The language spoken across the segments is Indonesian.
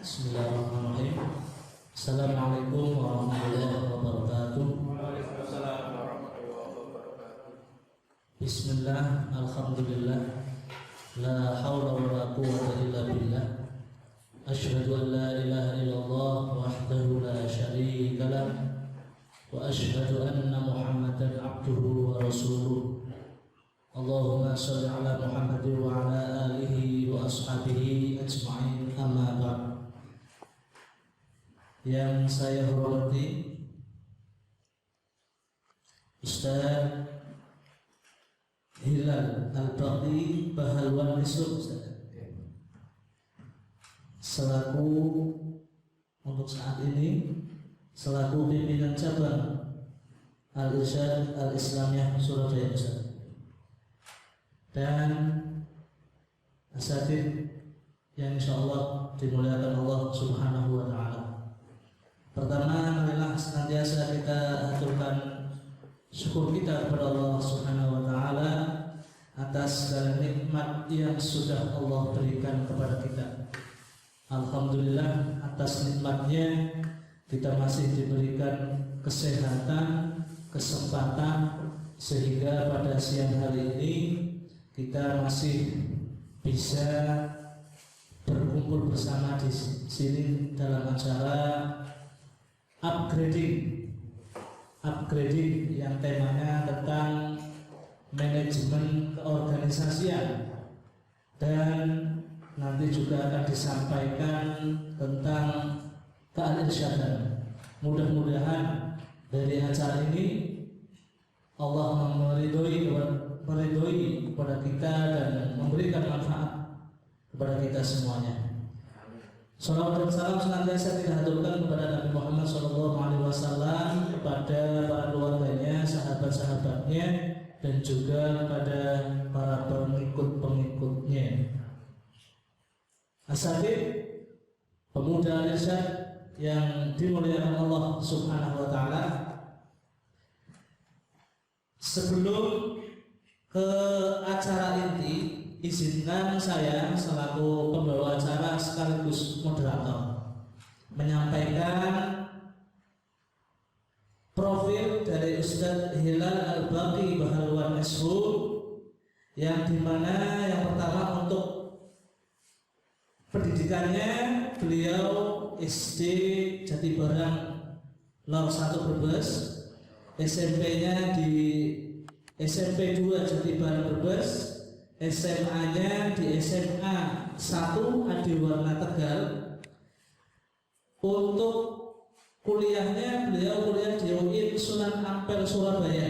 Bismillahirrahmanirrahim. Assalamualaikum warahmatullahi wabarakatuh. Waalaikumsalam warahmatullahi wabarakatuh. Bismillah, alhamdulillah, la hawla wa la quwwata illa billah. Asyhadu an la ilaha illallah wahdahu la syarika lah, wa asyhadu anna Muhammadan abduhu wa rasuluh. Allahumma shalli ala Muhammad wa ala alihi wa ashabihi ajma'in, amma ba'd. Yang saya hormati Ustaz Hilal Al-Baqi Bahalwan Nisuk, selaku untuk saat ini selaku pimpinan cabang Al-Irsyad Al-Islamiyah Surabaya, Ustaz, dan asatidz yang insyaallah dimuliakan Allah Subhanahu wa Ta'ala. Pertama, marilah senantiasa kita aturkan syukur kita kepada Allah Subhanahu wa Ta'ala atas segala nikmat yang sudah Allah berikan kepada kita. Alhamdulillah, atas nikmatnya kita masih diberikan kesehatan, kesempatan, sehingga pada siang hari ini kita masih bisa berkumpul bersama di sini dalam acara upgrading yang temanya tentang manajemen keorganisasian, dan nanti juga akan disampaikan tentang keal-irsyadan. Mudah-mudahan dari acara ini Allah meridhoi kepada kita dan memberikan manfaat kepada kita semuanya. Salawat dan salam senantiasa kita haturkan kepada Nabi Muhammad SAW, kepada para keluarganya, sahabat-sahabatnya, dan juga kepada para pengikut-pengikutnya. Asatidz pemuda Al-Irsyad yang dimuliakan Allah Subhanahu wa Ta'ala, sebelum ke acara inti, izinkan saya selaku pembawa acara sekaligus moderator menyampaikan profil dari Ustaz Hilal Al-Baqi Bahalwan Nisuk, yang dimana yang pertama untuk pendidikannya beliau SD Jatibarang 01 Brebes, SMP-nya di SMP 2 Jatibarang Brebes, SMA-nya di SMA 1 Adiwarna Tegal. Untuk kuliahnya beliau kuliah di UIN Sunan Ampel Surabaya,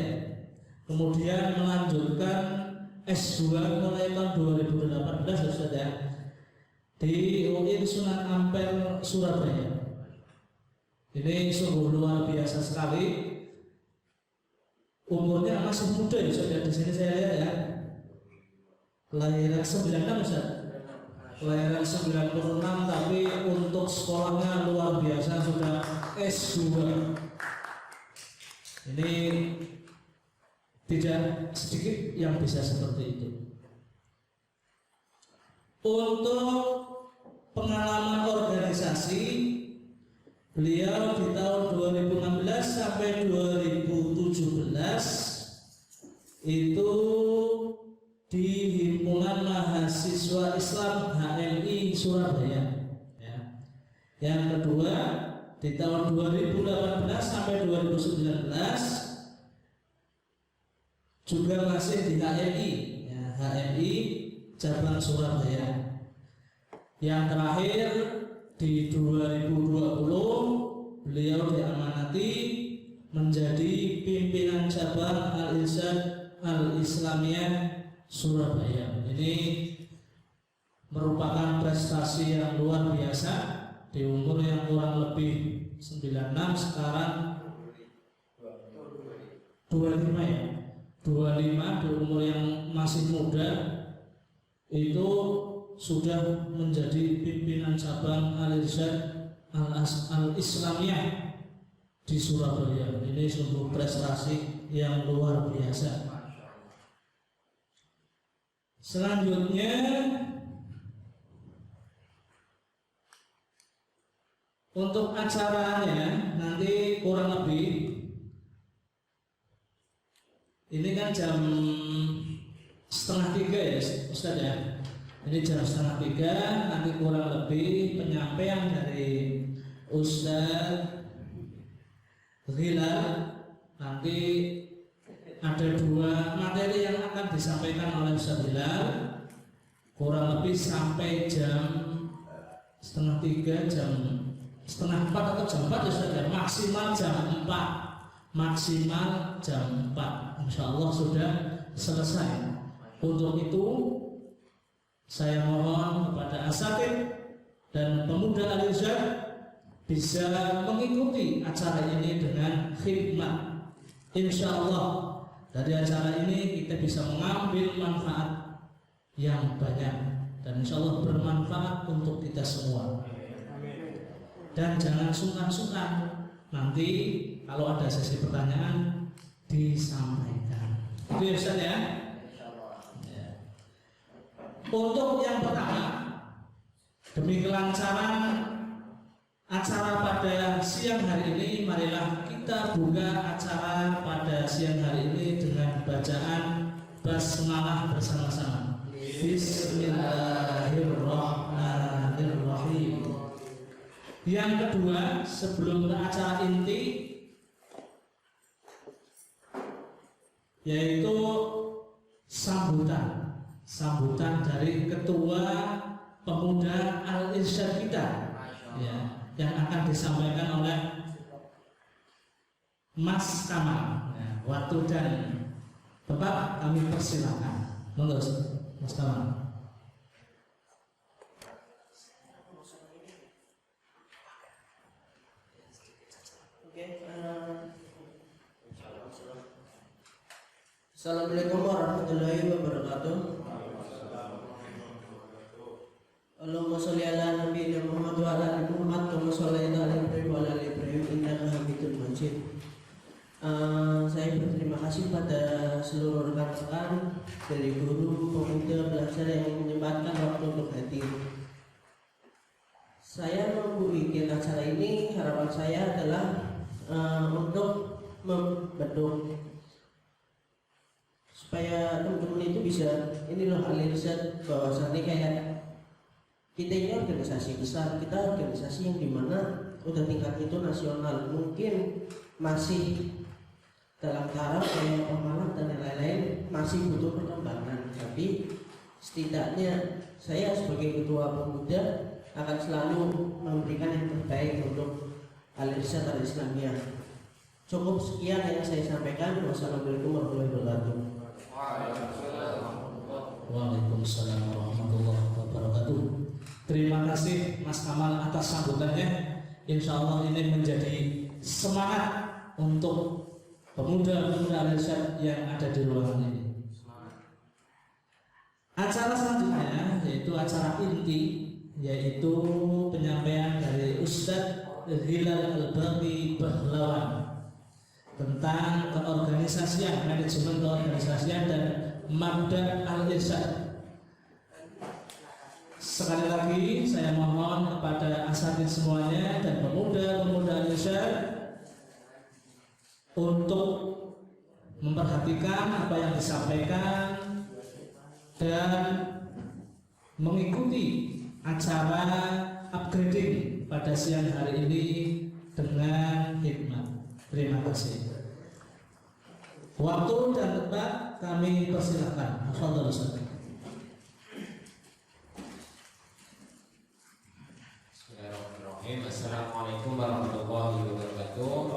kemudian melanjutkan S2 mulai tahun 2018 sudah di UIN Sunan Ampel Surabaya. Ini sungguh luar biasa sekali. Umurnya masih muda ya, sudah di sini saya lihat ya. Kelahiran 96 Ustaz. Kelahiran 96, tapi untuk sekolahnya luar biasa, sudah S2. Ini tidak sedikit yang bisa seperti itu. Untuk pengalaman organisasi, beliau di tahun 2016 sampai 2017 itu di Himpunan Mahasiswa Islam HMI Surabaya. Ya. Yang kedua, di tahun 2018 sampai 2019 juga masih di HMI, ya, HMI cabang Surabaya. Yang terakhir di 2020 beliau diamanati menjadi pimpinan cabang Al-Irsyad Al-Islamiyah Surabaya. Ini merupakan prestasi yang luar biasa di umur yang kurang lebih 96, sekarang 25 ya. 25 di umur yang masih muda itu sudah menjadi pimpinan cabang Al-Irsyad Al-Islamiyah di Surabaya. Ini sungguh prestasi yang luar biasa. Selanjutnya Untuk acaranya nanti kurang lebih ini kan jam 2:30 ya Ustaz ya. Ini jam 2:30, nanti kurang lebih penyampaian dari Ustaz Hilal. Nanti ada 2 materi yang akan disampaikan oleh Ustaz Hilal, kurang lebih sampai jam 2:30, jam 3:30 atau jam 4 ya Ustaz ya. Maksimal jam 4, maksimal jam 4 Insya Allah sudah selesai. Untuk itu saya mohon kepada asatidz dan pemuda Al-Irsyad bisa mengikuti acara ini dengan khidmat. Insya Allah dari acara ini kita bisa mengambil manfaat yang banyak dan insya Allah bermanfaat untuk kita semua. Dan jangan sungkan-sungkan, nanti kalau ada sesi pertanyaan disampaikan. Itu ya Ustaz ya. Untuk yang pertama, demi kelancaran acara pada siang hari ini, marilah kita buka acara pada siang hari ini dengan bacaan basmalah bersama-sama. Bismillahirrahmanirrahim. Yang kedua, sebelum ke acara inti, yaitu sambutan dari ketua pemuda Al-Irsyad kita ya, yang akan disampaikan oleh Mas Kamal ya, waktu dan tempat kami persilakan. Monggo Mas Kamal. Assalamualaikum warahmatullahi wabarakatuh. Allahumma sholli ala nabiyyina Muhammad wa ala ali Muhammad kama shallaita ala Ibrahim wa ala ali Ibrahim innaka Hamidum Majid. Saya berterima kasih pada seluruh rekan-rekan dari guru, pemuda, pelajar yang menyempatkan waktu untuk hadir. Saya membuat acara ini, harapan saya adalah untuk membentuk supaya teman-teman itu bisa, ini loh Al-Irsyad, bahwasannya kayak kita ini organisasi besar, kita organisasi yang dimana udah tingkat itu nasional, mungkin masih dalam taraf kayak pemalang dan lain-lain, masih butuh perkembangan. Tapi setidaknya saya sebagai ketua pemuda akan selalu memberikan yang terbaik untuk Al-Irsyad Al-Islamiyah. Cukup sekian yang saya sampaikan. Wassalamualaikum warahmatullahi wabarakatuh. Waalaikumsalam warahmatullahi wabarakatuh. Terima kasih Mas Kamal atas sambutannya. Insya Allah ini menjadi semangat untuk pemuda-pemuda Al-Irsyad yang ada di ruangan ini. Acara selanjutnya yaitu acara inti, yaitu penyampaian dari Ustadz Hilal Al-Baqi Bahlawan tentang keorganisasian, manajemen keorganisasian dan Mabda' Al-Irsyad. Sekali lagi saya mohon kepada asatidz semuanya dan pemuda-pemuda Al-Irsyad untuk memperhatikan apa yang disampaikan dan mengikuti acara upgrading pada siang hari ini dengan hikmat. Terima kasih. Waktu dan tempat kami persilakan. Tafadhol Ustaz. Bismillahirrahmanirrahim. Assalamualaikum warahmatullahi wabarakatuh.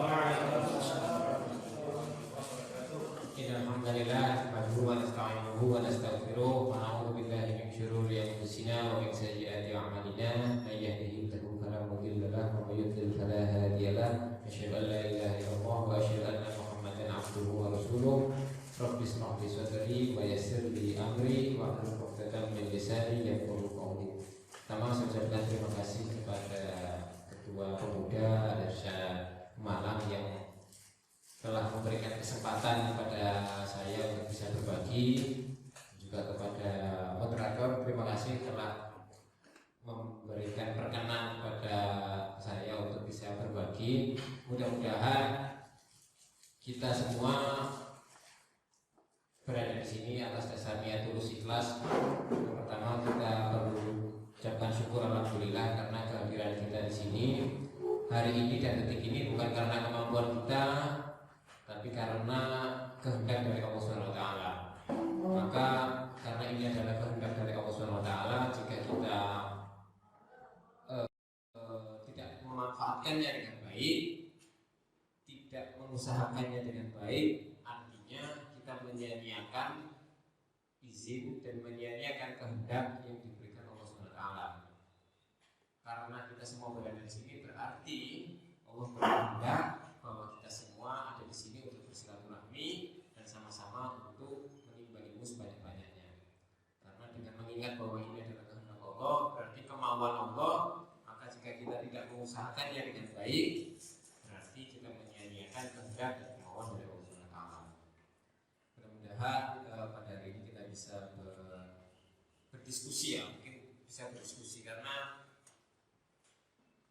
Alhamdulillah, nahmaduhu wa nasta'inuhu wa nastaghfiruh wa na'udzu billahi min syururi anfusina wa min sayyiati a'malina. May yahdihillahu fala mudilla lahu wa may yudlil fala hadiya lahu. Asyhadu an la ilaha illallah wa asyhadu anna Muhammadan 'abduhu wa rasuluh. Rabbi ishrah li sadri wa yassir li amri Bismillahirrahmanirrahim. Mudah-mudahan kita semua berada di sini atas dasar niat tulus ikhlas. Yang pertama kita perlu ucapkan syukur alhamdulillah karena kehadiran kita di sini hari ini dan detik ini bukan karena kemampuan kita, tapi karena kehendak dari Allah Subhanahu wa taala. Maka karena ini adalah kehendak dari Allah Subhanahu wa taala, jika kita tidak memanfaatkannya dengan baik, tidak mengusahakannya dengan baik, artinya kita menyia-nyiakan izin dan menyia-nyiakan kehendak yang diberikan Allah Subhanahu wa taala. Karena kita semua berada di sini berarti Allah berkehendak bahwa kita semua ada di sini untuk bersilaturahmi dan sama-sama untuk menimba ilmu sebanyak-banyaknya. Karena dengan mengingat bahwa ini adalah kehendak Allah, berarti kemauan Allah, maka jika kita tidak mengusahakannya dengan baik, berarti kita menyia-nyiakan kehendak dan kemauan dari Allah Subhanahu wa taala. Mudah-mudahan pada hari ini kita bisa berdiskusi ya, mungkin bisa berdiskusi karena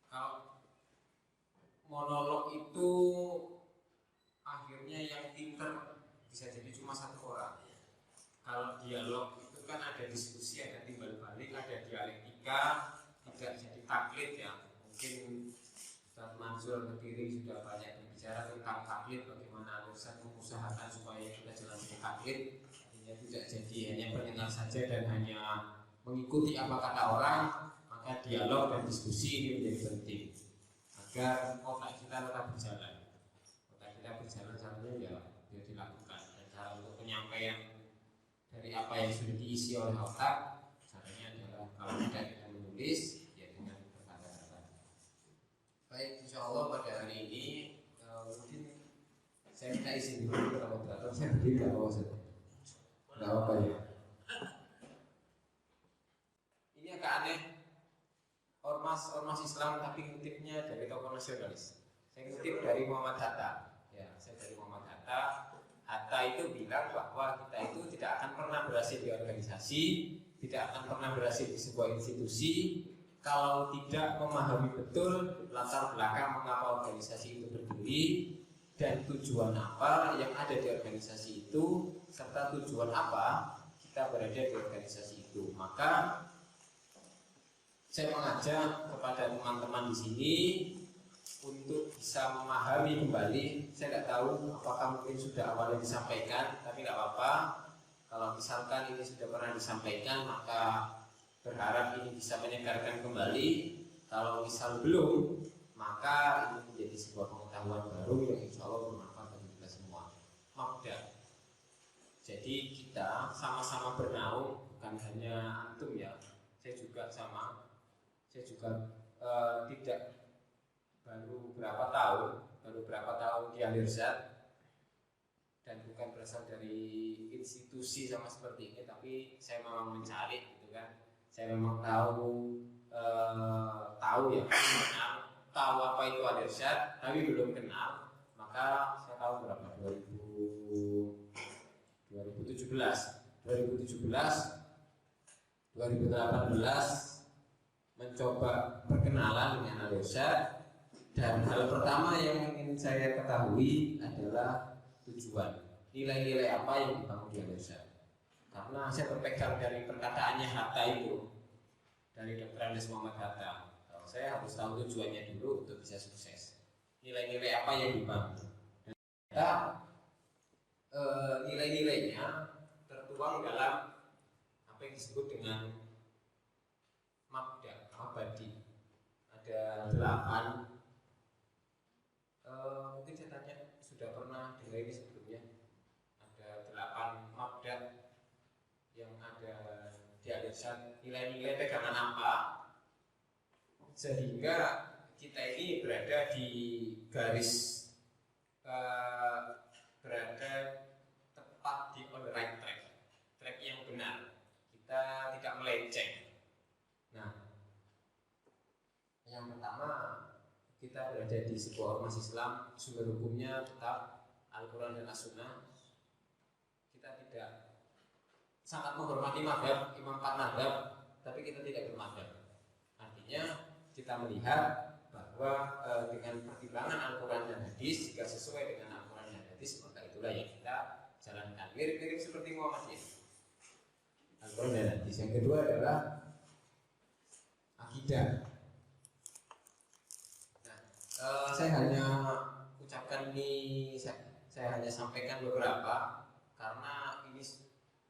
kalau monolog itu akhirnya yang pinter bisa jadi cuma satu orang. Kalau dialog itu kan ada diskusi, ada timbal balik, ada dialektika, tidak jadi taklid ya. Mungkin Ustaz Mansur Kediri sudah banyak berbicara tentang taklid, bagaimana Ustaz mengusahakan supaya kita jangan jadi taklid, artinya tidak jadi hanya pendengar saja dan hanya mengikuti apa kata orang. Maka dialog dan diskusi ini menjadi penting agar otak kita tetap berjalan. Otak kita berjalan caranya ya dia dilakukan, dan cara untuk penyampaian dari apa yang sudah diisi oleh otak caranya adalah kalau tidak kita menulis ya dengan berkata-kata. Baik, insya Allah pada hari ini mungkin saya minta izin dulu kepada moderator, saya berdiri nggak apa-apa saja, nggak apa-apa ya. Ini agak aneh. Ormas Islam tapi ngutipnya dari tokoh nasionalis. Saya ngutip dari Muhammad Hatta. Ya, saya dari Muhammad Hatta. Hatta itu bilang bahwa kita itu tidak akan pernah berhasil di organisasi, tidak akan pernah berhasil di sebuah institusi kalau tidak memahami betul latar belakang mengapa organisasi itu berdiri dan tujuan apa yang ada di organisasi itu serta tujuan apa kita berada di organisasi itu. Maka saya mengajak kepada teman-teman di sini untuk bisa memahami kembali. Saya tidak tahu apakah mungkin sudah awalnya disampaikan, tapi tidak apa-apa. Kalau misalkan ini sudah pernah disampaikan, maka berharap ini bisa menyegarkan kembali. Kalau misal belum, maka ini menjadi sebuah pengetahuan baru yang insya Allah bermanfaat bagi kita semua. Mabda. Jadi kita sama-sama bernaung, bukan hanya antum ya. Saya juga sama. Saya juga tidak baru berapa tahun di Al-Irsad dan bukan berasal dari institusi sama seperti ini, tapi saya memang mencari gitu kan. Saya memang tahu ya, tahu apa itu Al-Irsad, tapi belum kenal. Maka saya tahu berapa 2017, 2018 mencoba berkenalan dengan Al-Irsad, dan hal pertama yang ingin saya ketahui adalah tujuan, nilai-nilai apa yang dibangun di Al-Irsad. Karena saya berpegang dari perkataannya Hatta itu, dari Dr. Andes Muhammad Hatta, saya harus tahu tujuannya dulu untuk bisa sukses. Nilai-nilai apa yang dibangun, dan kita nilai-nilainya tertuang dalam apa yang disebut dengan Mabadi. Ada 8. Mungkin saya tanya, sudah pernah dengar ini sebelumnya? Ada 8 Mabda yang ada di Al-Irsad. Nilai-nilai pegangan apa sehingga kita ini berada di garis berada tepat di on the right track yang benar. Kita tidak melenceng. Nah, yang pertama, kita berada di sebuah ormas Islam, sumber hukumnya tetap Al-Quran dan As-Sunnah. Kita tidak sangat menghormati mazhab Imam 4 mazhab, tapi kita tidak bermazhab. Artinya kita melihat bahwa bahwa dengan pertimbangan Al-Quran dan hadis, jika sesuai dengan Al-Quran dan hadis, maka itulah yang kita jalankan. Mirip-mirip seperti Muhammadiyah, Al-Quran dan hadis. Yang kedua adalah akidah. Nah, saya hanya ucapkan ini, saya hanya sampaikan beberapa, karena ini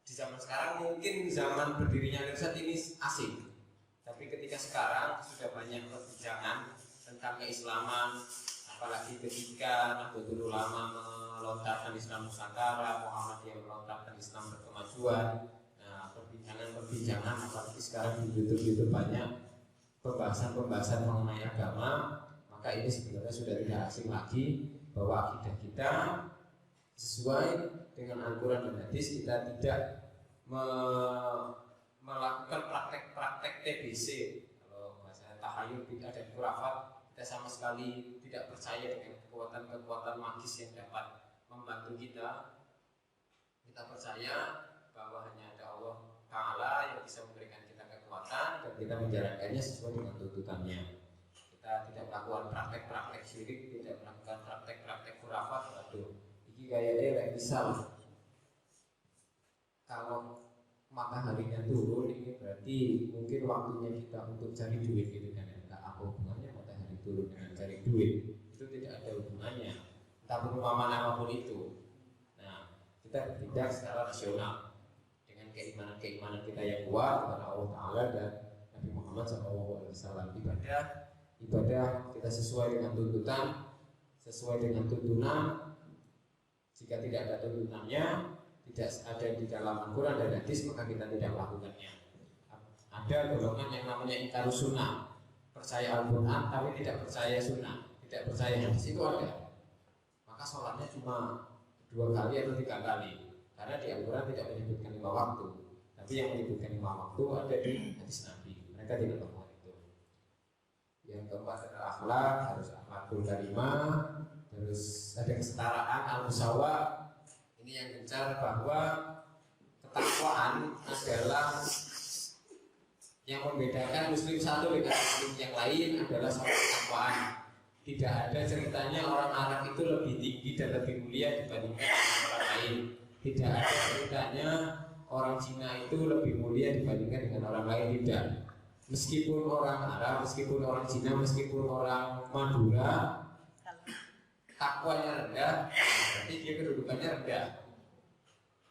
di zaman sekarang mungkin zaman berdirinya Al-Irsyad ini asing, tapi ketika sekarang sudah banyak perbincangan tentang keislaman, apalagi ketika Nahdlatul Ulama melontarkan Islam Nusantara, Muhammadiyah melontarkan Islam berkemajuan. Nah, perbincangan apalagi sekarang di YouTube banyak pembahasan mengenai agama, maka ini sebenarnya sudah tidak asing lagi bahwa akidah kita sesuai dengan Al-Quran dan hadis. Kita tidak melakukan praktek-praktek TBC, kalau bahasa tahayul, bid'ah dan khurafat. Kita sama sekali tidak percaya dengan kekuatan-kekuatan magis yang dapat membantu kita. Kita percaya bahwa hanya ada Allah Ta'ala yang bisa memberikan kita kekuatan, dan kita menjalankannya sesuai dengan tuntutannya. Kita tidak melakukan praktek-praktek syirik, tidak melakukan praktek-praktek khurafat. Waduh, ini kayaknya misal kalau mataharinya turun, ini berarti mungkin waktunya kita untuk cari duit gitu kan. Entah apa hubungannya matahari turun dengan cari duit, itu tidak ada hubungannya, entah perumpamaan apapun itu. Nah, kita bertindak secara rasional dengan keimanan kita yang kuat kepada Allah Ta'ala dan Nabi Muhammad SAW. Ibadah kita sesuai dengan tuntutan, sesuai dengan tuntunan. Jika tidak ada tuntunannya, tidak ada di dalam Al-Quran dan hadis, maka kita tidak melakukannya. Ada golongan yang namanya ingkarus sunnah, percaya Al-Quran tapi tidak percaya sunnah, tidak percaya hadis, itu ada. Maka sholatnya cuma 2 kali atau 3 kali, karena di Al-Quran tidak menyebutkan 5 waktu, tapi yang menyebutkan 5 waktu ada di hadis Nabi. Mereka tidak melakukan itu. Yang keempat adalah akhlak, harus akhlakul karimah. Terus ada kesetaraan, al-musawa. Ini yang gencar bahwa ketakwaan adalah yang membedakan muslim satu dengan muslim yang lain adalah soal ketakwaan. Tidak ada ceritanya orang Arab itu lebih tinggi dan lebih mulia dibandingkan orang lain. Tidak ada ceritanya orang Cina itu lebih mulia dibandingkan dengan orang lain, tidak. Meskipun orang Arab, meskipun orang Cina, meskipun orang Madura, takwanya rendah, berarti dia kedudukannya rendah.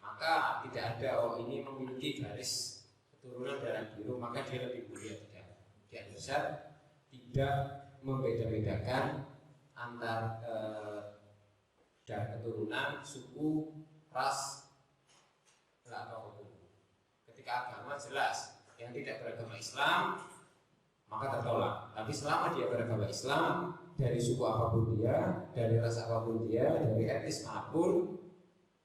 Maka tidak ada ini memiliki garis keturunan darah biru, maka dia lebih mulia, tidak. Di Al-Irsyad tidak membeda-bedakan antar darah keturunan, suku, ras, apapun. Ketika agama jelas, yang tidak beragama Islam maka tertolak. Tapi selama dia beragama Islam, dari suku apapun dia, dari ras apapun dia, dari etnis manapun,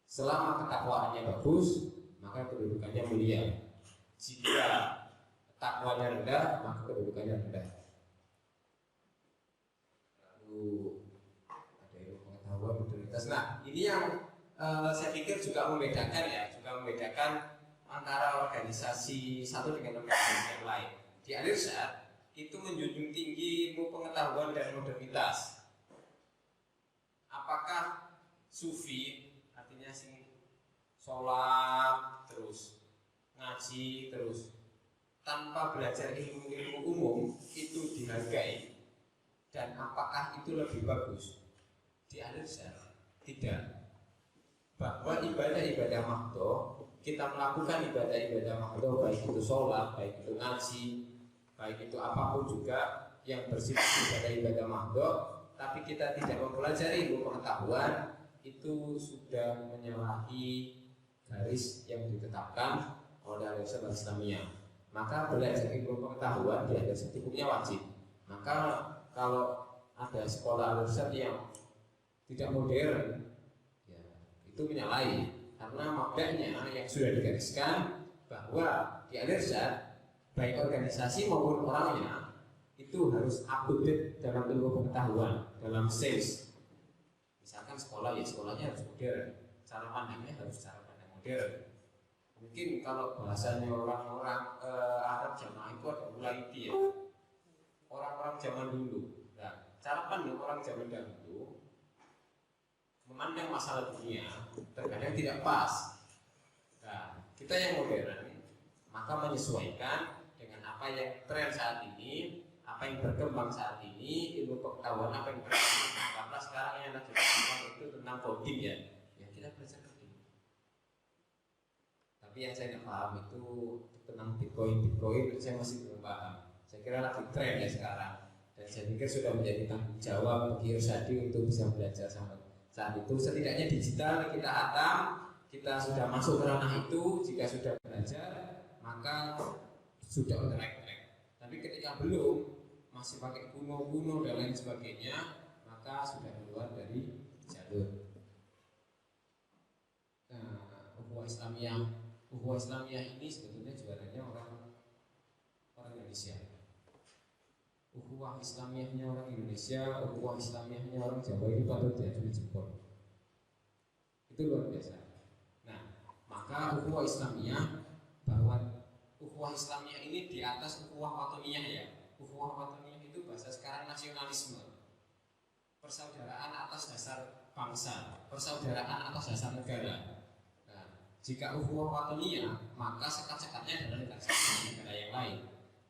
selama ketakwaannya bagus, maka kedudukannya mulia. Jika takwanya rendah, maka kedudukannya rendah. Lalu ada ilmu pengetahuan, otoritas. Nah, ini yang saya pikir juga membedakan antara organisasi satu dengan organisasi yang lain. Di Al-Irsyad itu menjunjung tinggi ilmu pengetahuan dan modernitas. Apakah sufi, artinya sing sholat terus, ngaji terus, tanpa belajar ilmu-ilmu umum itu dihargai? Dan apakah itu lebih bagus? Di Al-Irsyad tidak. Bahwa ibadah-ibadah mahdhah, kita melakukan ibadah-ibadah mahdhah, baik itu sholat, baik itu ngaji, baik itu apapun juga yang bersifat ibadah-ibadah mahdhah, tapi kita tidak mempelajari ilmu pengetahuan, itu sudah menyalahi garis yang ditetapkan oleh Al-Irsyad Al-Islamiyah. Maka belajar ilmu pengetahuan di Al-Irsyad hukumnya wajib. Maka kalau ada sekolah Al-Irsyad yang tidak modern, ya, itu menyalahi, karena maknanya yang sudah digariskan bahwa di Al-Irsyad baik organisasi maupun orangnya itu harus up to date dalam ilmu pengetahuan, dalam sales. Misalkan sekolah, ya sekolahnya harus modern, cara pandangnya harus cara pandang modern. Mungkin kalau bahasanya orang-orang Arab zaman itu ada mulai ya, orang-orang zaman dulu. Nah, cara pandang orang zaman dahulu memandang masalah dunia terkadang tidak pas. Nah, kita yang modern maka menyesuaikan dengan apa yang tren saat ini, apa yang berkembang saat ini, ilmu pengetahuan apa yang berkembang. Karena sekarang yang lagi berkembang itu tentang coding ya kita belajar coding. Tapi yang saya tidak paham itu tentang Bitcoin saya masih belum paham. Saya kira lagi tren ya sekarang, dan saya pikir sudah menjadi tanggung jawab bagi Irsadi untuk bisa belajar sampai saat itu. Setidaknya digital kita hatam, kita sudah masuk ke ranah itu. Jika sudah belajar maka sudah on the right track. Tapi ketika belum, masih pakai kuno dan lain sebagainya, maka sudah keluar dari jalur. Nah, ukhuwah Islamiyah ini sebetulnya juaranya orang Indonesia. Ukhuwah Islamiyahnya orang Indonesia, ukhuwah Islamiyahnya orang Jawa ini patut diacungi jempol. Itu luar biasa. Nah, maka ukhuwah Islamiyah, bahwa ukhuwah Islamiyah ini di atas ukhuwah watoniyah ya. Ukhuwah watoniyah itu bahasa sekarang nasionalisme. Persaudaraan atas dasar bangsa, persaudaraan atas dasar negara. Nah, jika ukhuwah watoniyah, maka sekat-sekatnya adalah negara yang lain.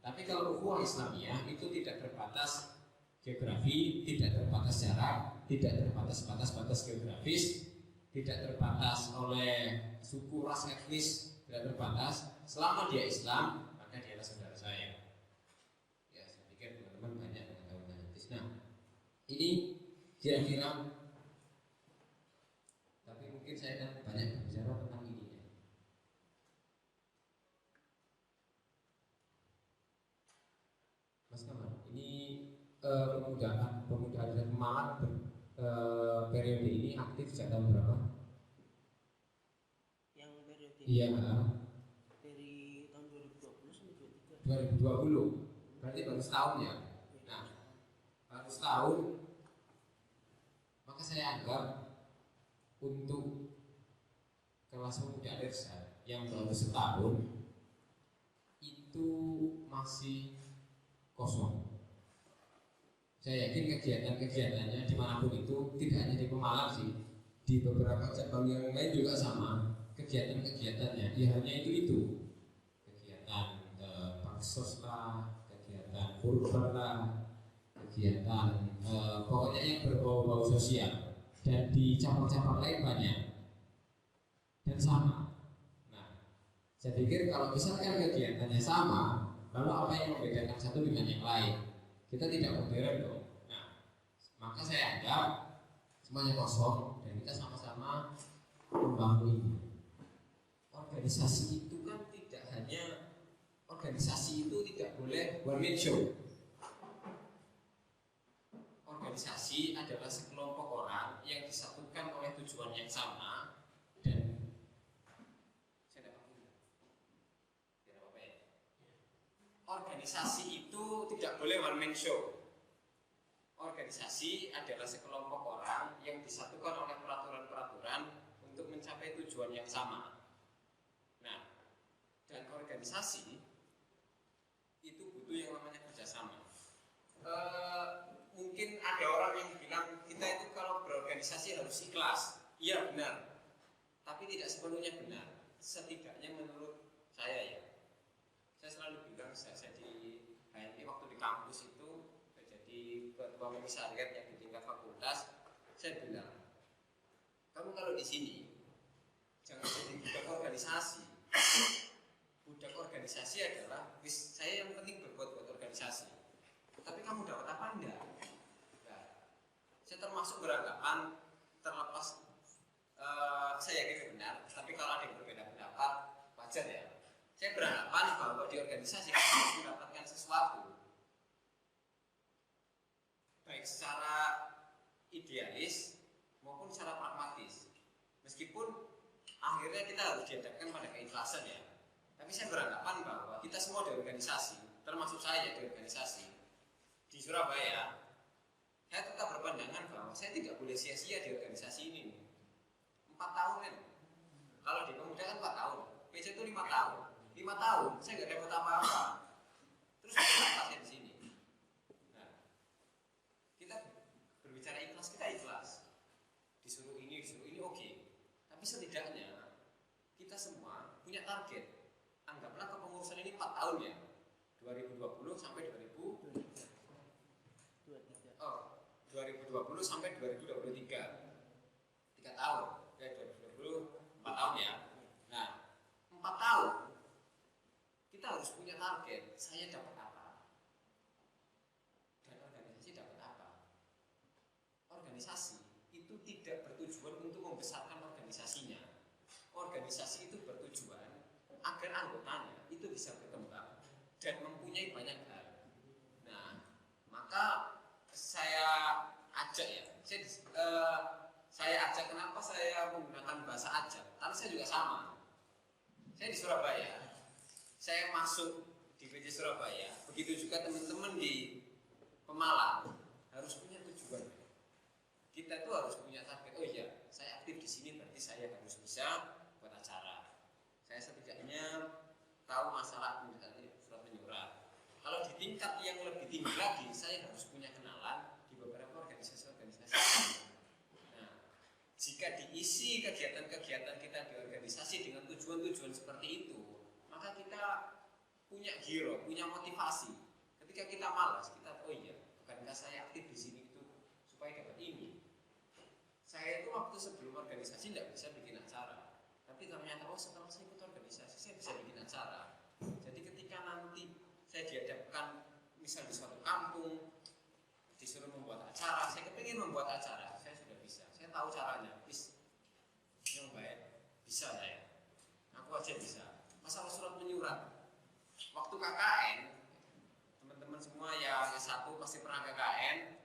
Tapi kalau ukhuwah Islamiyah itu tidak terbatas geografi, tidak terbatas jarak, tidak terbatas batas geografis, tidak terbatas oleh suku, ras, etnis, tidak terbatas. Selama dia Islam, maka dia adalah saudara saya. Ya, saya pikir teman-teman banyak mengetahui hadis. Nah, ini kira-kira, tapi mungkin saya akan banyak berbicara tentang ini. Mas Kamal, ini pemuda dan Pemalang periode ini aktif sejak tahun berapa? Yang periode Iya, dari tahun 2020 sampai 2023. 2020, berarti baru setahun ya. Nah, baru setahun, maka saya anggap untuk kelas pemuda Irsyad yang baru setahun itu masih kosong. Saya yakin kegiatan-kegiatannya dimanapun itu tidak hanya di Pemalang sih, di beberapa cabang yang lain juga sama. Kegiatan-kegiatannya ya hanya itu kegiatan baksos lah, kegiatan kurban lah, kegiatan pokoknya yang berbau-bau sosial, dan di cabang-cabang lain banyak dan sama. Nah, saya pikir kalau misalkan kegiatannya sama, lalu apa yang membedakan satu dengan yang lain? Kita tidak modern dong. Nah, maka saya anggap semuanya kosong dan kita sama-sama membangun ini. Organisasi itu kan tidak hanya, organisasi itu tidak boleh one man show. Organisasi adalah sekelompok orang yang disatukan oleh tujuan yang sama, dan saya dapat tidak apa-apa ya. Organisasi itu tidak boleh one man show. Organisasi adalah sekelompok orang yang disatukan oleh peraturan-peraturan untuk mencapai tujuan yang sama. Nah, dan organisasi itu butuh yang namanya kerjasama. Mungkin ada orang yang bilang kita itu kalau berorganisasi harus ikhlas. Iya benar, tapi tidak sepenuhnya benar. Setidaknya menurut saya ya. Saya selalu bilang saya di HMI waktu di kampus itu jadi ketua komisariat yang di tingkat fakultas. Saya bilang, kamu kalau di sini jangan jadi budak organisasi. Budak organisasi adalah saya yang penting berbuat buat organisasi. Tapi kamu dapat apa enggak? Nah, saya termasuk beranggapan terlepas saya yakin benar. Tapi kalau ada yang berbeda pendapat wajar ya. Saya beranggapan bahwa di organisasi kita harus mendapatkan sesuatu, baik secara idealis maupun secara pragmatis. Meskipun akhirnya kita harus dihadapkan pada keikhlasan ya. Tapi saya beranggapan bahwa kita semua di organisasi, termasuk saya di organisasi di Surabaya, saya tetap berpandangan bahwa saya tidak boleh sia-sia di organisasi ini. 4 tahun kan? Kalau di pemuda kan 4 tahun, PC itu 5 tahun. 5 tahun, saya nggak dapat apa-apa. Terus apa saya di sini? Nah, kita ikhlas, kita ikhlas. Disuruh ini oke. Tapi setidaknya kita semua punya target. Anggaplah kepengurusan ini 4 tahun ya. 2020 sampai 2020 sampai 2023. 3 tahun. Ya 2020 4 tahun ya. Nah, 4 tahun kita harus punya target. Saya dapat apa? Dan organisasi dapat apa? Organisasi itu tidak bertujuan untuk membesarkan organisasinya. Organisasi itu bertujuan agar anggotanya itu bisa berkembang dan mempunyai banyak hal. Nah, maka saya ajak ya. Saya ajak, kenapa saya menggunakan bahasa ajak? Karena saya juga sama. Saya di Surabaya. Saya masuk di PJ Surabaya. Begitu juga teman-teman di Pemalang harus punya tujuan. Kita tuh harus punya target. Oh iya, saya aktif di sini berarti saya harus bisa buat acara. Saya setidaknya tahu masalah administratif surat menyurat. Kalau di tingkat yang lebih tinggi lagi, saya harus punya kenalan di beberapa organisasi-organisasi. Nah, jika diisi kegiatan-kegiatan kita di organisasi dengan tujuan-tujuan seperti itu, maka kita punya giro, punya motivasi. Ketika kita malas, kita oh iya, bukankah saya aktif di sini itu supaya dapat ini. Saya itu waktu sebelum organisasi tidak bisa bikin acara, tapi ternyata setelah saya ikut organisasi saya bisa bikin acara. Jadi ketika nanti saya dihadapkan misal di suatu kampung disuruh membuat acara, saya kepingin membuat acara, saya sudah bisa, saya tahu caranya, yang baik bisa saya, aku aja bisa. Masalah surat menyurat, waktu KKN, teman-teman semua yang S1 pasti pernah KKN,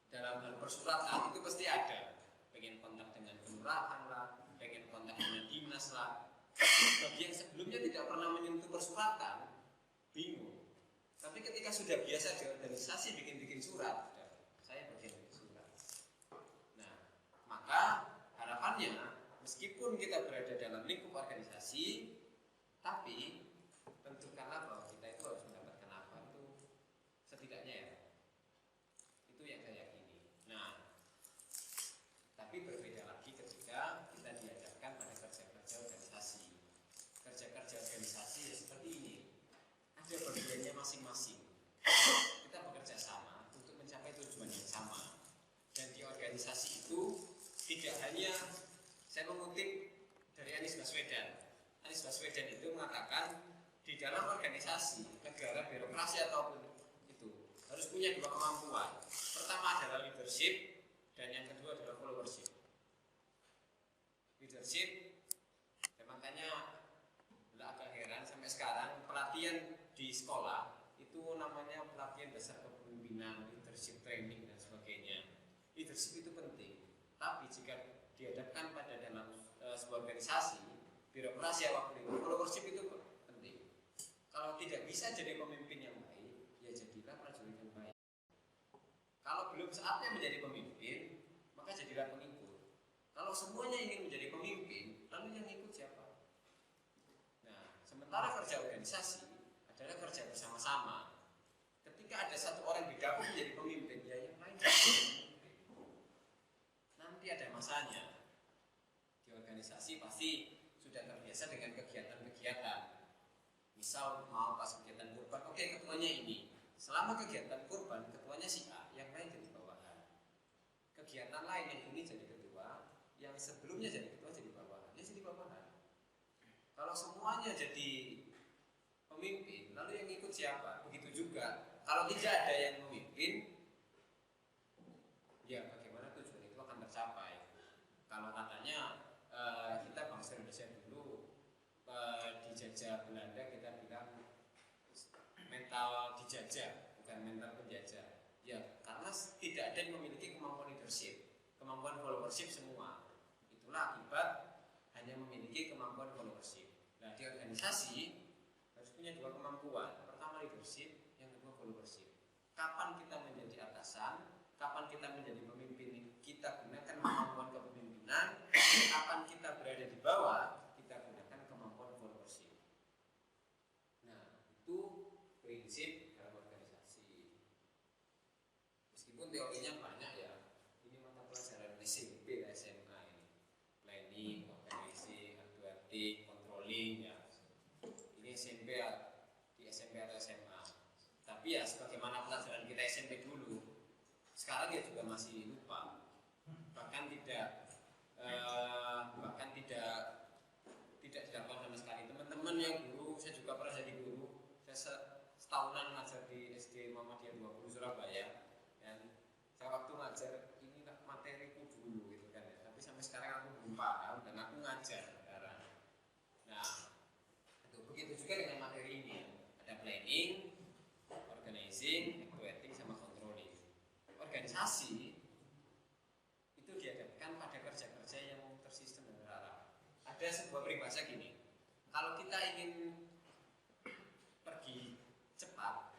dalam hal persuratan itu pasti ada. Pengen kontak dengan kelurahan lah, pengen kontak dengan dinas lah. Bagi yang sebelumnya tidak pernah menyentuh persuratan, bingung. Tapi ketika sudah biasa di organisasi bikin surat, saya bagian bikin surat. Nah, maka harapannya meskipun kita berada dalam lingkup organisasi, tapi tentukanlah bahwa kita itu harus mendapatkan apa itu setidaknya ya. Itu yang saya yakini. Nah, tapi berbeda lagi ketika kita dihadapkan pada kerja-kerja organisasi. Kerja-kerja organisasi ya seperti ini. Ada bagiannya masing-masing. Kita bekerja sama untuk mencapai tujuan yang sama. Dan di organisasi itu tidak hanya, saya mengutip dari Anies Baswedan. Anies Baswedan itu mengatakan di dalam organisasi, negara, birokrasi ataupun itu harus punya 2 kemampuan. Pertama adalah leadership, dan yang kedua adalah followership. Leadership, dan makanya agak heran sampai sekarang pelatihan di sekolah itu namanya pelatihan dasar kepemimpinan, leadership training dan sebagainya. Leadership itu penting, tapi jika dihadapkan pada dalam sebuah organisasi, birokrasi apapun itu, followership itu penting. Kalau tidak bisa jadi pemimpin yang baik, ya jadilah prajurit yang baik. Kalau belum saatnya menjadi pemimpin, maka jadilah pengikut. Kalau semuanya ingin menjadi pemimpin, lalu yang ikut siapa? Nah, sementara kerja organisasi adalah kerja bersama-sama. Ketika ada satu orang bidang menjadi pemimpin, ya yang lain jadi pemimpin. Nanti ada masanya. Di organisasi pasti sudah terbiasa dengan kegiatan-kegiatan. Misal mau pas kegiatan kurban, oke ketuanya ini. Selama kegiatan kurban, ketuanya si A, yang lain jadi bawahan. Kegiatan lain yang ini jadi ketua, yang sebelumnya jadi ketua jadi bawahan, ya jadi bawahan. Kalau semuanya jadi pemimpin, lalu yang ikut siapa? Begitu juga. Kalau tidak ada yang memimpin, ya bagaimana tujuan itu akan tercapai? Kalau katanya kita bangsa Indonesia dulu dijajah Belanda, kita bilang mental dijajah, bukan mental penjajah. Ya, karena tidak ada yang memiliki kemampuan leadership, kemampuan followership semua. Itulah akibat hanya memiliki kemampuan followership. Nah, di organisasi harus punya 2 kemampuan. Pertama leadership, yang kedua followership. Kapan kita menjadi atasan, kapan kita menjadi pemimpin, kita gunakan kemampuan kepemimpinan. Kapan kita berada di bawah, kita gunakan kemampuan followership. Nah, itu prinsip dalam organisasi. Meskipun teorinya banyak ya, ini Tapi ya sebagaimana pelajaran kita SMP dulu, sekarang ya juga masih lupa, bahkan tidak dilakukan sama sekali. Teman-teman yang guru, saya juga pernah jadi guru, saya setahunan ngajar di SD Muhammadiyah 20 Surabaya, dan saya waktu ngajar ini materiku dulu gitu kan ya, tapi sampai sekarang aku belum paham dan aku ngajar sekarang. Nah, itu begitu juga dengan materi ini, ada planning, organizing, equating, sama controlling. Organisasi itu dihadapkan pada kerja-kerja yang tersistem dan terarah. Ada sebuah peribahasa gini, kalau kita ingin pergi cepat,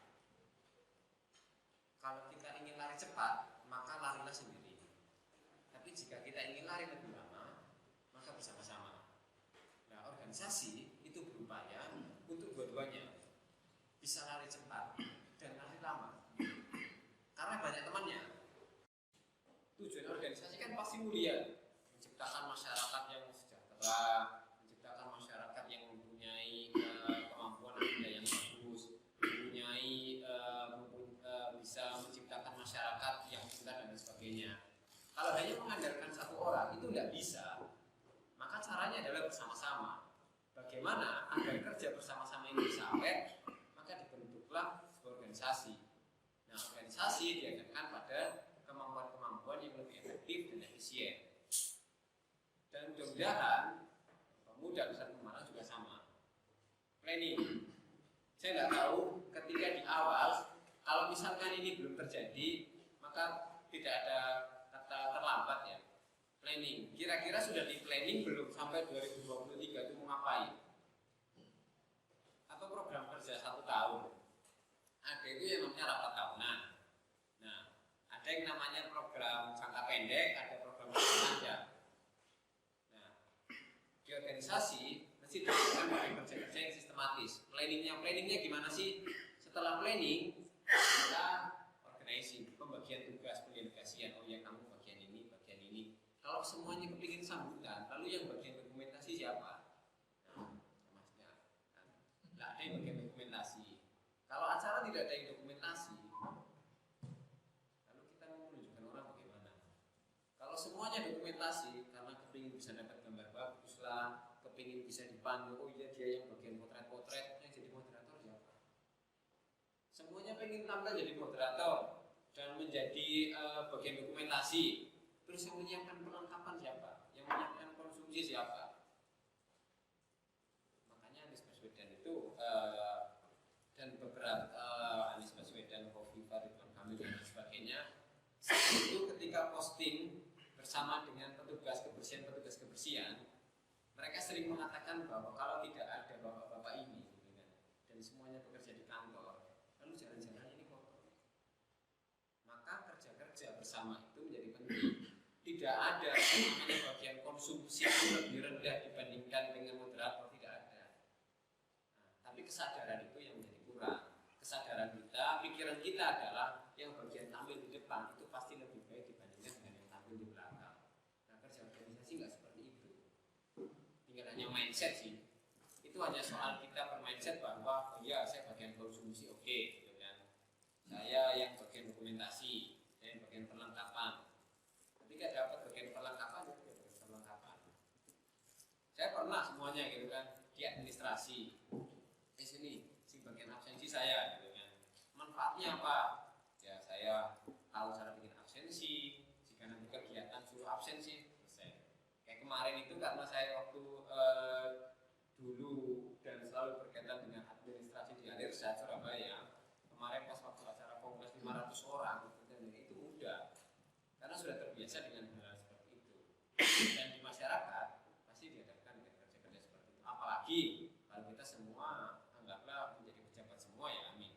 kalau kita ingin lari cepat, maka larilah sendiri. Tapi jika kita ingin lari lebih lama, maka bersama-sama. Nah, organisasi itu berupaya untuk dua-duanya, bisa lari cepat dan lari lama. Karena banyak temannya. Tujuan organisasi kan pasti mulia, menciptakan masyarakat yang sejahtera, menciptakan masyarakat yang mempunyai kemampuan yang bagus, mempunyai bisa menciptakan masyarakat yang pintar dan sebagainya. Kalau hanya mengandalkan satu orang itu tidak bisa. Maka caranya adalah bersama-sama. Bagaimana agar kerja bersama-sama ini bisa awet? Maka dibentuklah sebuah organisasi. Nah, organisasi diadakan pada kemampuan-kemampuan yang lebih efektif dan efisien. Dan mudah-mudahan pemuda Nusa Tenggara juga sama. Planning. Saya nggak tahu ketika di awal, kalau misalkan ini belum terjadi, maka tidak ada kata terlambat ya. Planning. Kira-kira sudah di planning belum sampai 2023 itu mau ngapain? Atau program kerja 1 tahun? Ada itu yang namanya rapat tahunan. Nah, ada yang namanya program jangka pendek, ada program jangka panjang. Nah, di organisasi mesti dilakukan pada kerja-kerja yang sistematis. Planningnya gimana sih? Setelah planning, kita organizing, pembagian tugas, pendelegasian. Oh ya, kamu bagian ini, bagian ini. Kalau semuanya kepingin sambutan, lalu yang bagian dokumentasi siapa? Nah, maksudnya, nggak ada yang bagian dokumentasi. Kalau acara tidak ada yang dokumentasi, lalu kita mau menunjukkan orang bagaimana? Kalau semuanya dokumentasi, karena kepingin bisa dapat gambar bagus lah, kepingin bisa dipandu, oh iya dia yang bagian potret-potret, yang jadi moderator siapa? Semuanya pengen tampil jadi moderator dan menjadi bagian dokumentasi. Terus yang menyiapkan perlengkapan siapa? Yang menyiapkan konsumsi siapa? Makanya Anies Baswedan itu dan beberapa Anies Baswedan, Khofifah, Ridwan Kamil dan sebagainya itu ketika posting bersama dengan petugas kebersihan, mereka sering mengatakan bahwa kalau tidak ada bapak-bapak ini dan semuanya bekerja di kantor, lalu jalan-jalan ini kotor. Maka kerja-kerja bersama itu menjadi penting. Tidak ada namanya bagian konsumsi yang lebih rendah dibandingkan dengan moderator, tidak ada. Nah, tapi kesadaran itu yang menjadi kurang. Kesadaran kita, pikiran kita adalah yang bagian tampil di depan itu pasti lebih baik dibandingkan dengan yang tampil di belakang. Nah, kerja organisasi nggak seperti itu. Tinggal hanya mindset sih. Itu hanya soal kita bermindset bahwa oh ya saya bagian konsumsi, oke, gitu kan. Saya yang bagian dokumentasi, saya yang bagian perlengkapan. Ketika dapat bagian perlengkapan, ya bagian perlengkapan. Saya pernah semuanya gitu kan di administrasi. Di sini si bagian absensi saya gitu kan. Manfaatnya apa? Ya saya tahu cara bikin absensi. Jika nanti kegiatan suruh absensi, selesai. Kayak kemarin itu karena saya waktu dulu dan selalu berkaitan dengan administrasi di Alirsyad Surabaya. Kemarin pas waktu acara kongres 500 orang dan itu mudah. Karena sudah terbiasa dengan hal seperti itu. Dan di masyarakat pasti dihadapkan dengan kerja-kerja seperti itu. Apalagi kalau kita semua anggaplah menjadi pejabat semua ya, amin.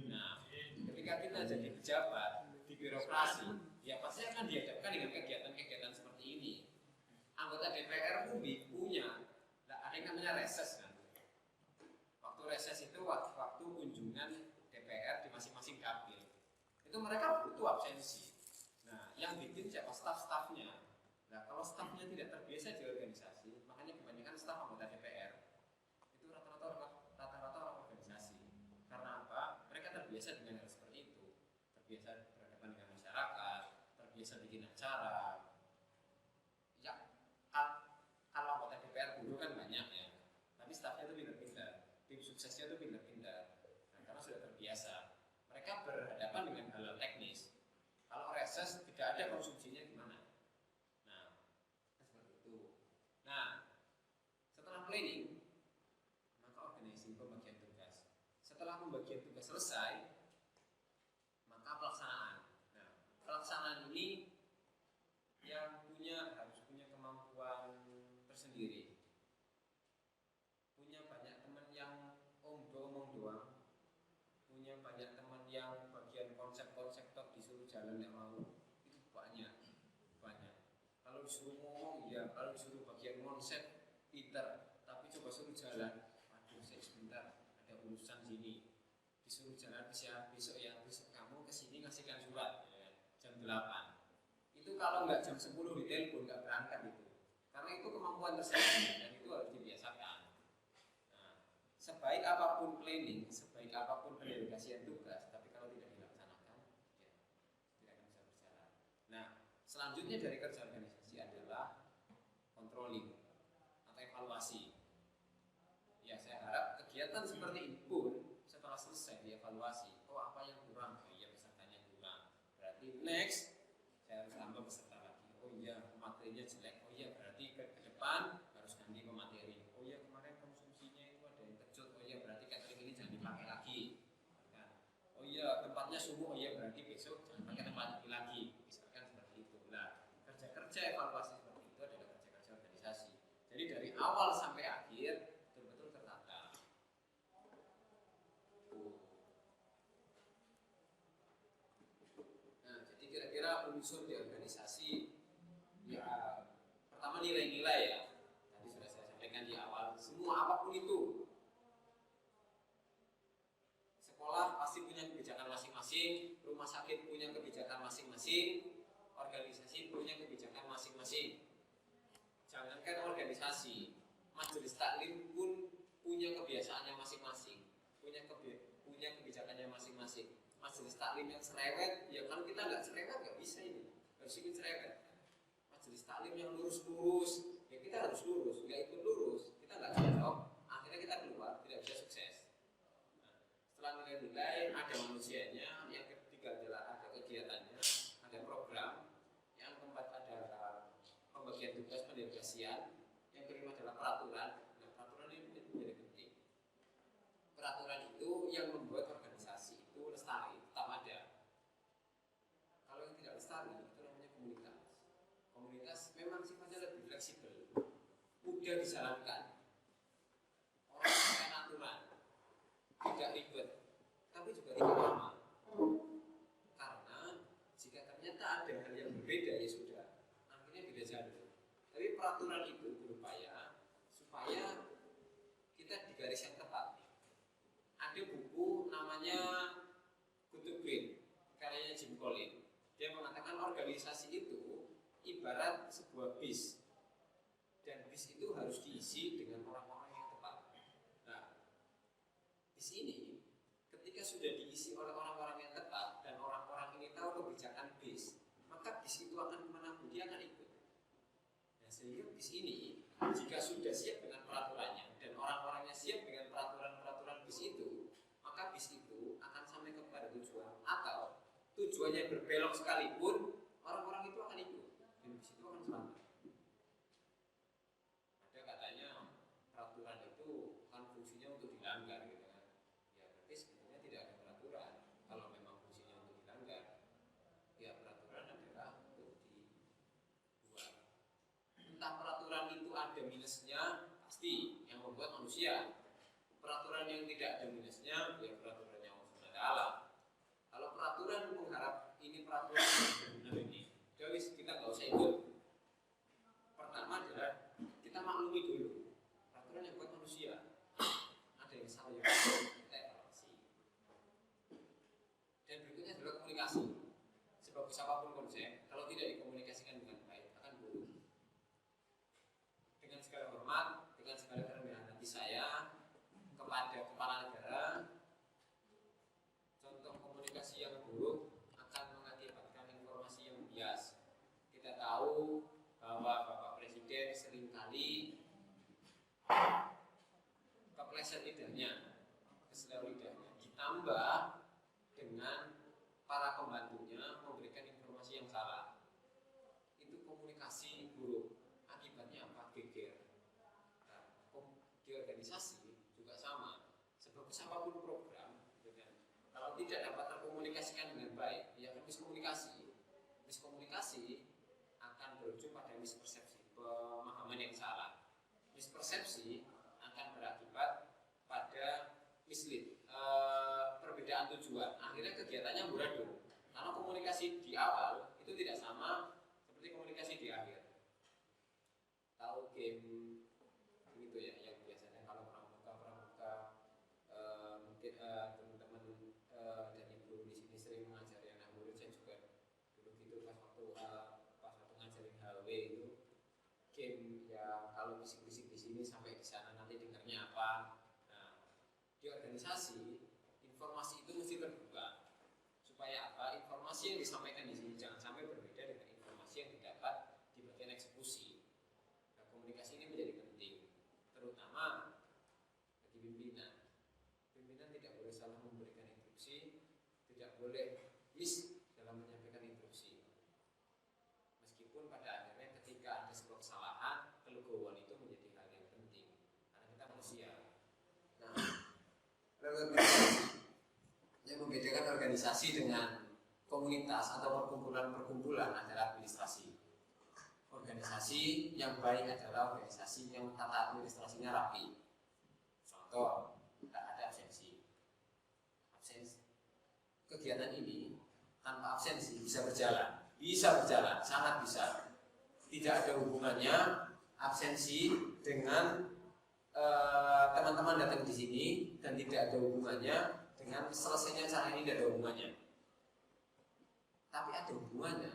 Nah, ketika kita jadi pejabat di birokrasi, ya pasti akan dihadapkan dengan kegiatan-kegiatan seperti ini. Anggota DPR punya, ada yang namanya reses kan. Waktu reses itu waktu kunjungan DPR di masing-masing dapil. Itu mereka butuh absensi. Nah, yang bikin siapa? Staf-stafnya. Nah, kalau stafnya tidak terbiasa di organisasi, makanya kebanyakan staf anggota DPR itu rata-rata orang organisasi. Karena apa? Mereka terbiasa dengan biasa bikin acara. Ya, kalau anggota DPR dulu kan banyak ya, tapi stafnya itu pintar-pintar, tim suksesnya itu pintar-pintar. Nah, karena sudah terbiasa, mereka berhadapan dengan hal teknis. Kalau reses tidak ada konsumsinya gimana? Nah, seperti itu. Nah, setelah planning, maka organisasi pembagian tugas. Setelah pembagian tugas selesai, maka pelaksanaan. Nah, pelaksanaan ini yang harus punya kemampuan tersendiri. Punya banyak teman yang omong doang, punya banyak teman yang bagian konsep-konsep tok disuruh jalan yang mau, itu banyak. Kalau disuruh ngomong ya, kalau disuruh bagian konsep pinter, tapi coba suruh jalan, aduh saya sebentar ada urusan sini, disuruh jalan besok ya, besok kamu kesini ngasihkan surat ya, jam 8. Itu kalau nggak jam 10 di telepon nggak berangkat itu, karena itu kemampuan tersendiri dan itu harus dibiasakan. Nah, sebaik apapun planning, sebaik apapun pendelegasian tugas, tapi kalau tidak dilaksanakan, ya tidak akan bisa berjalan. Nah, selanjutnya dari kerja organisasi adalah controlling atau evaluasi. Ya, saya harap kegiatan seperti ini pun setelah selesai dievaluasi. Oh, apa yang kurang? Oh iya, pesertanya kurang. Berarti next saya harus tambah peserta lagi. Oh iya, materinya jelek. Oh iya, berarti ke depan harus ganti pemateri. Oh iya, kemarin konsumsinya itu ada yang kecut. Oh iya, berarti catering ini jangan dipakai lagi. Kan? Oh iya, tempatnya sumuk. Oh iya, berarti besok jangan pakai tempat ini lagi. Misalkan seperti itu. Nah, kerja-kerja evaluasi seperti itu adalah kerja-kerja organisasi. Jadi dari awal sampai akhir betul-betul tertata. Nah, jadi kira-kira unsur di organisasi ya, pertama nilai-nilai ya. Tadi sudah saya sampaikan di awal, semua apapun itu. Sekolah pasti punya kebijakan masing-masing, rumah sakit punya kebijakan masing-masing, organisasi punya kebijakan masing-masing. Jangankan organisasi, majelis taklim pun punya kebiasaannya masing-masing, punya kebijakannya masing-masing. Majelis taklim yang cerewet, ya kalau kita nggak cerewet nggak bisa ini, harus ikut cerewet. Majelis taklim yang lurus-lurus, ya kita harus lurus, nggak ikut lurus, kita nggak cocok, akhirnya kita keluar, tidak bisa sukses. Nah, setelah nilai-nilai, ada manusianya, yang ketiga adalah ada kegiatannya, ada program, yang keempat adalah pembagian tugas pendelegasian, yang kelima adalah peraturan. Nah, peraturan ini menjadi penting. Peraturan itu yang membuat organisasi itu lestari, tetap ada. Kalau yang tidak lestari, itu namanya komunitas. Komunitas memang sifatnya lebih fleksibel, mudah dijalankan. Orang pakai aturan, tidak ribet, tapi juga tidak lama. Karena jika ternyata ada hal yang berbeda, ya sudah, akhirnya tidak jalur. Tapi peraturan itu berupaya supaya kita di garis yang tepat. Ada buku namanya Good to Green, karyanya Jim Collins. Dia mengatakan organisasi itu ibarat sebuah bis, dan bis itu harus diisi dengan orang-orang yang tepat. Nah, bis ini ketika sudah diisi oleh orang-orang yang tepat dan orang-orang ini tahu kebijakan bis, maka bis itu akan menanggung, dia akan ikut. Nah, sehingga bis ini jika sudah siap dengan peraturannya dan orang-orangnya siap dengan peraturan-peraturan bis itu, maka bis itu akan sampai kepada tujuan, atau tujuannya berbelok sekalipun orang-orang itu akan ikut dan bis itu akan selamat. Ada katanya peraturan itu kan fungsinya untuk dilanggar gitu kan. Ya berarti sebetulnya tidak ada peraturan. Kalau memang fungsinya untuk dilanggar, ya peraturan adalah untuk dibuat. Entah peraturan itu ada minusnya, pasti yang membuat manusia. Peraturan yang tidak ada minusnya, ya peraturan yang Allah. Kalau peraturan mengharap ini peraturan yang benar ini, jadi kita nggak usah ikut. Pertama adalah kita maklumi dulu peraturan yang buat manusia. Ada yang salah yang kita evaluasi. Dan berikutnya adalah komunikasi. Sebagus apapun konsep, kalau tidak dikomunikasikan dengan baik akan buruk. Dengan segala hormat, dengan segala kerendahan hati saya kepada kepala negara, contoh komunikasi yang buruk akan mengakibatkan informasi apapun program, kalau tidak dapat terkomunikasikan dengan baik, ya miskomunikasi akan berujung pada mispersepsi, pemahaman yang salah. Mispersepsi akan berakibat pada mislead, perbedaan tujuan. Akhirnya kegiatannya amburadul. Karena komunikasi di awal itu tidak sama seperti komunikasi di akhir. Tahu game gitu ya, yang biasanya kalau pramuka mungkin teman-teman dan ibu di sini sering mengajari anak murid. Saya juga dulu gitu pas waktu ngajarin HW itu game ya, kalau bisik-bisik di sini sampai di sana nanti dengarnya apa. Nah, di organisasi informasi itu mesti terbuka supaya apa, informasi yang disampaikan di sini jangan sampai berbeda dengan informasi yang didapat di bagian eksekusi. Nah, komunikasi ini menjadi penting, terutama bagi pimpinan. Pimpinan tidak boleh salah memberikan instruksi, tidak boleh miss dalam menyampaikan instruksi. Meskipun pada akhirnya ketika ada sebuah kesalahan, kelegowoan itu menjadi hal yang penting karena kita manusia. Nah, yang membedakan organisasi dengan komunitas atau perkumpulan adalah administrasi. Organisasi yang baik adalah organisasi yang tata administrasinya rapi. Contoh, tidak ada absensi. Kegiatan ini tanpa absensi bisa berjalan, sangat bisa. Tidak ada hubungannya absensi dengan teman-teman datang di sini, dan tidak ada hubungannya dengan selesainya acara ini, tidak ada hubungannya. Tapi ada hubungannya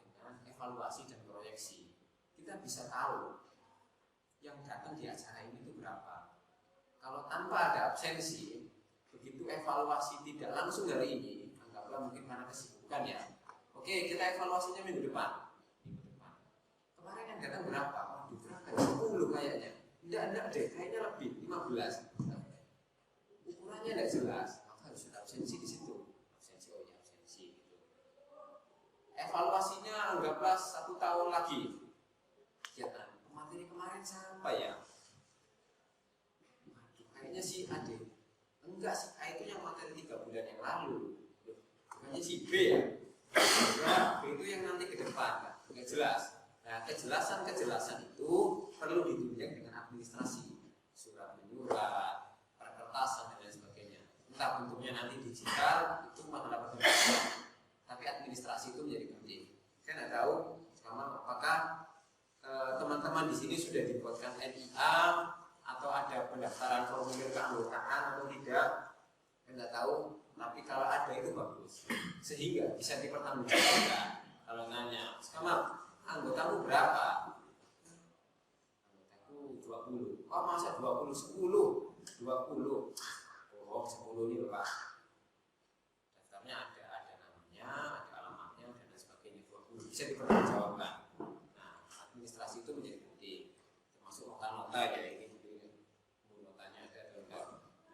dengan evaluasi dan proyeksi. Kita bisa tahu yang datang di acara ini itu berapa. Kalau tanpa ada absensi, begitu evaluasi tidak langsung hari ini, anggaplah mungkin karena kesibukan ya. Oke, kita evaluasinya minggu depan. Kemarin yang datang berapa? Waduh, berapa? 10 kayaknya. Tidak deh, kayaknya lebih, 15. Ukurannya tidak jelas, maka harus ada absensi di situ. Absensi, oh ya absensi gitu. Evaluasinya anggaplah 1 tahun lagi. Kegiatan materi kemarin sampai ya. Waduh, kayaknya sih ada. Enggak sih, itu yang materi 3 bulan yang lalu. Bukannya si B ya. Nah, B itu yang nanti ke depan, enggak jelas. Nah, kejelasan itu perlu ditunjang dengan administrasi, surat menyurat, perkertasan dan lain sebagainya. Entah bentuknya nanti digital, itu masalah penting. Tapi administrasi itu menjadi penting. Saya tidak tahu sama apakah teman-teman di sini sudah dibuatkan NIA atau ada pendaftaran formulir keanggotaan atau tidak. Saya tidak tahu. Tapi kalau ada itu bagus, sehingga bisa dipertanggungjawabkan. Kalau nanya, Kamal, anggotamu berapa? Anggotaku 20. Oh masa 20? 10? 20. Oh 10 ini loh Pak. Daftarnya ada namanya, ada alamatnya dan lain sebagainya. 20. Bisa dipertanggungjawabkan. Nah, administrasi itu menjadi penting. Termasuk nota-nota ya ini. Notanya ada atau enggak.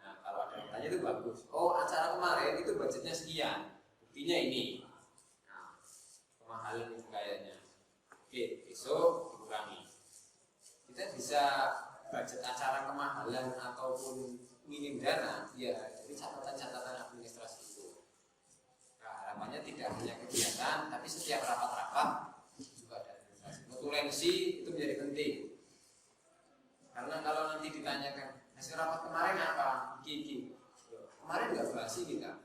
Nah, kalau ada notanya itu bagus. Oh acara kemarin itu budgetnya sekian. Buktinya ini. Nah, kemahalan itu kayaknya. Oke, besok dikurangi. Kita bisa budget acara kemahalan ataupun minim dana, ya jadi catatan-catatan administrasi itu. Nah, harapannya tidak hanya kegiatan, tapi setiap rapat-rapat juga ada administrasi. Notulensi itu menjadi penting. Karena kalau nanti ditanyakan hasil rapat kemarin apa, gigi. Kemarin nggak bahas kita.